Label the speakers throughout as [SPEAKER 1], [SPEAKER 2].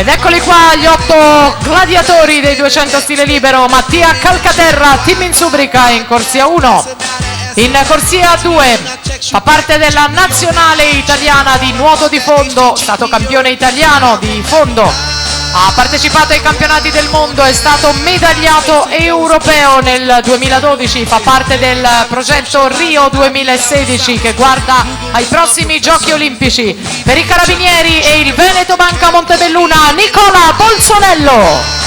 [SPEAKER 1] Ed eccoli qua gli 8 gladiatori dei 200 stile libero. Mattia Calcaterra, team in Subrica in corsia 1. In corsia 2 fa parte della nazionale italiana di nuoto di fondo, stato campione italiano di fondo. Ha partecipato ai campionati del mondo, è stato medagliato europeo nel 2012, fa parte del progetto Rio 2016 che guarda ai prossimi giochi olimpici. Per i carabinieri e il Veneto Banca Montebelluna, Nicola Bolsonello.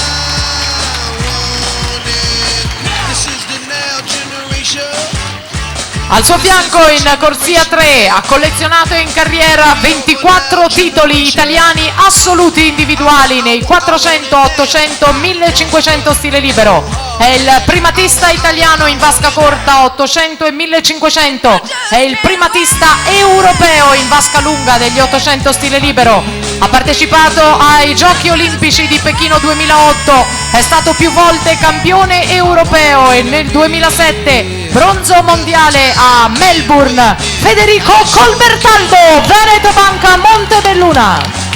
[SPEAKER 1] Al suo fianco in corsia 3 ha collezionato in carriera 24 titoli italiani assoluti individuali nei 400, 800, 1500 stile libero. È il primatista italiano in vasca corta 800 e 1500. È il primatista europeo in vasca lunga degli 800 stile libero. Ha partecipato ai Giochi Olimpici di Pechino 2008. È stato più volte campione europeo e nel 2007 bronzo mondiale a Melbourne. Federico Colbertaldo, Veneto Banca Montebelluna.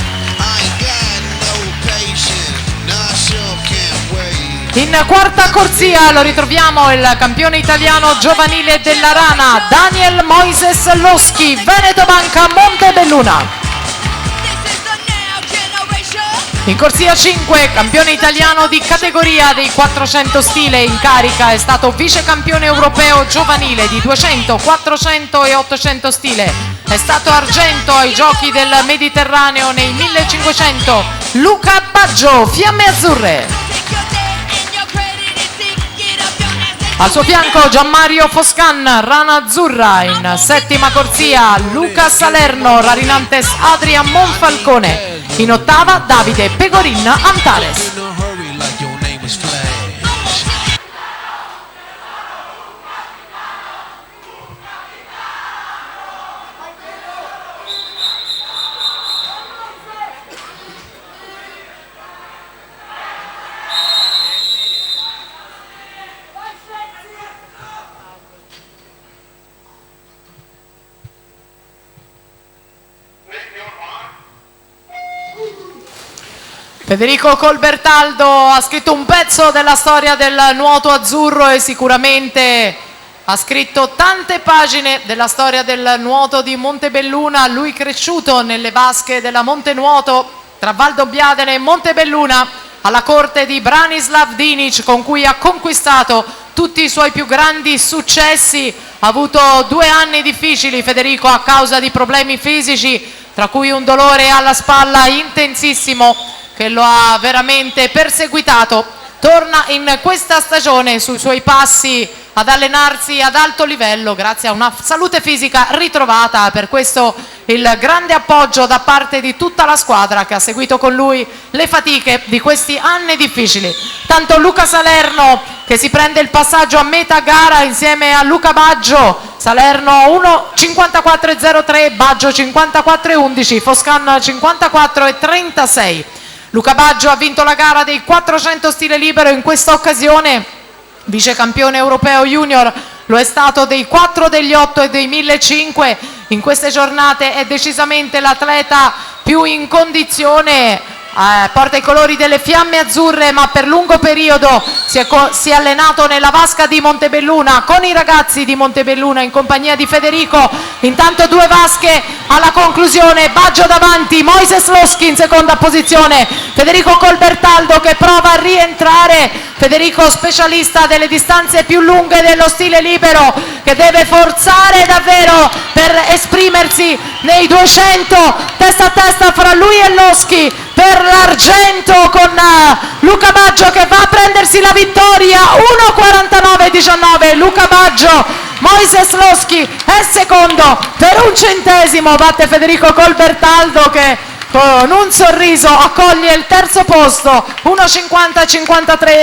[SPEAKER 1] In quarta corsia lo ritroviamo il campione italiano giovanile della Rana, Daniel Moises Loschi, Veneto Banca Montebelluna. In corsia 5, campione italiano di categoria dei 400 stile in carica, è stato vice campione europeo giovanile di 200, 400 e 800 stile. È stato argento ai giochi del Mediterraneo nei 1500. Luca Baggio, Fiamme Azzurre. Al suo fianco Gianmario Foscan, Rana Azzurra. In settima corsia Luca Salerno, Rarinantes Adrian Monfalcone. In ottava Davide Pegorin Antares. Federico Colbertaldo ha scritto un pezzo della storia del nuoto azzurro e sicuramente ha scritto tante pagine della storia del nuoto di Montebelluna. Lui cresciuto nelle vasche della Montenuoto tra Valdobbiadene e Montebelluna alla corte di Branislav Dinic, con cui ha conquistato tutti i suoi più grandi successi. Ha avuto 2 anni difficili Federico a causa di problemi fisici, tra cui un dolore alla spalla intensissimo che lo ha veramente perseguitato. Torna in questa stagione sui suoi passi ad allenarsi ad alto livello grazie a una salute fisica ritrovata. Per questo il grande appoggio da parte di tutta la squadra che ha seguito con lui le fatiche di questi anni difficili. Tanto Luca Salerno che si prende il passaggio a metà gara insieme a Luca Baggio. Salerno 1:54,03, Baggio 54,11, Foscan 54,36. Luca Baggio ha vinto la gara dei 400 stile libero in questa occasione, vice campione europeo junior, lo è stato dei 4, degli 8 e dei 1500. In queste giornate è decisamente l'atleta più in condizione, porta i colori delle Fiamme Azzurre, ma per lungo periodo si è allenato nella vasca di Montebelluna con i ragazzi di Montebelluna in compagnia di Federico. Intanto 2 vasche alla conclusione, Baggio davanti, Moises Loschi in seconda posizione, Federico Colbertaldo che prova a rientrare. Federico specialista delle distanze più lunghe dello stile libero, che deve forzare davvero per esprimersi nei 200, testa a testa fra lui e Loschi per l'argento, con Luca Baggio che va a prendersi la vittoria. 1:49,19 Luca Baggio. Moises Loschi è secondo per 1 centesimo, batte Federico Colbertaldo che con un sorriso accoglie il terzo posto. 1:50,53